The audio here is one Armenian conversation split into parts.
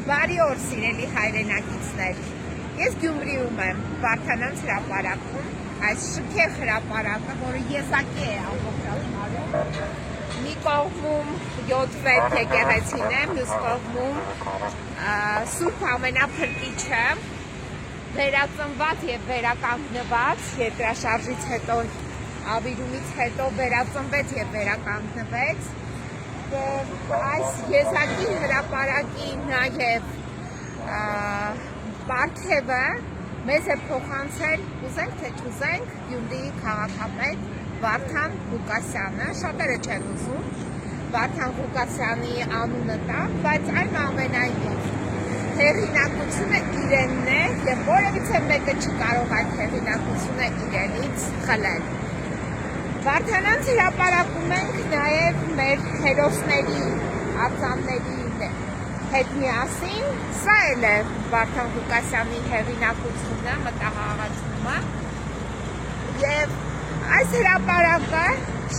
Բարի օր, սիրելի հայրենակիցներ։ Ես Գյումրիում եմ, Վարդանանց հրապարակում, այս շքեղ հրապարակը, որը եզակի է ամբողջ աշխարհում։ Մի կողմում 7-6 եկեղեցին է, մյուս կողմում Սուրբ Ամենափրկիչը, վերածնված եւ վերականգնված, երկրաշարժից հետո, ավիրումից հետո վերածնվեց եւ վերականգնվեց։ Այս եզակի հրապարակի նաև պարգևը մեզ է փոխանցել, ուզենք թե չուզենք, Գյումրիի քաղաքապետ Վարդան Ղուկասյանը, շատերը չեն ուզում Վարդան Ղուկասյանի անունը տան, բայց այնուամենայնիվ հեղինակությունը իրենն է եւ որևիցե մեկը չի կարող այդ հեղինակությունը իրենից խլել։ Վարդանանց հրապարակում ենք նաև մեր հերոսների, արձանների հետ միասին, սա էլ է Վարդան Ղուկասյանի հեղինակությունը, մտահաղացումը և այս հրապարակը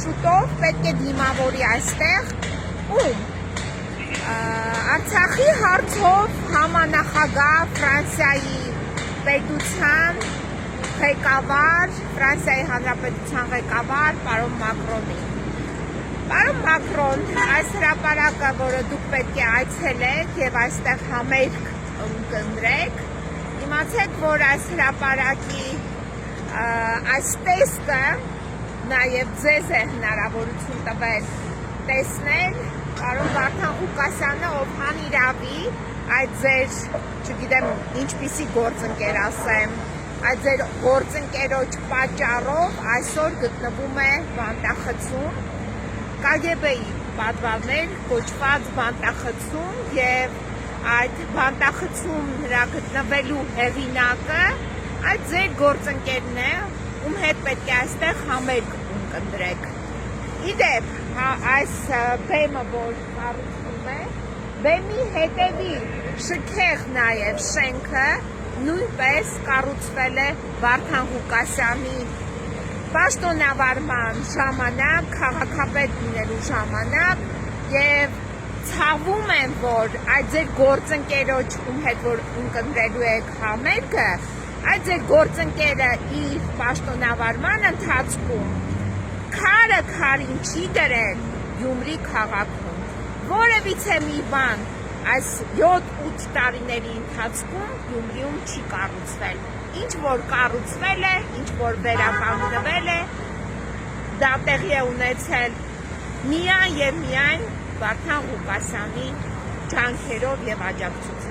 շուտով պետք է դիմավորի այստեղ ում Արցախի հարցով համանախագահ Ֆրանսիայի պետության ղեկավար, Ֆրանսիայի Հանրապետության ղեկավար պարոն Մակրոնի։ Պարոն Մակրոն, այս հրապարակը, որը դուք պետք է այցելեք եւ այստեղ համերգ կընտրեք, իմացեք, որ այս հրապարակի այս տեսքը նաեւ ձեզ է հնարավորություն տվել տեսնել պարոն Վարդան Ղուկասյանը, ով հանիրավի այդ ձեր, չգիտեմ, ինչպիսի գործընկեր ասեմ, այդ ձեր գործընկերոջ պատճառով այսօր գտնվում է բանտախցում, KGB-ի պատվարներ կոչված բանտախցում եւ այդ բանտախցում նրա գտնվելու հեղինակը այդ ձեր գործընկերն է, ում հետ պետք է այստեղ համերգ կընտրեք։ Իդեպ, այս բեմը, որ կառուցվում է, բեմի հետևի շքեղ նաեւ շենքը նույնպես կառուցվել է Վարդան Ղուկասյանի պաշտոնավարման ժամանակ, քաղաքապետ լինելու ժամանակ եւ ցավում եմ, որ այդ ձեր գործընկերոջ ում հետ որ ընկերելու եք համերգը, այդ ձեր գործընկերը իր պաշտոնավարման ընթացքում քարը քարին չի դրել Գյումրի քաղաքում։ Որևիցե մի բան այս 7-8 տարիների ընթացքում Գյումրիում չի կառուցվել։ Ինչ որ կառուցվել է, ինչ որ վերականգնվել է, դա տեղի է ունեցել միայն եւ միայն Վարդան Ղուկասյանի ջանքերով եւ աջակցությամբ։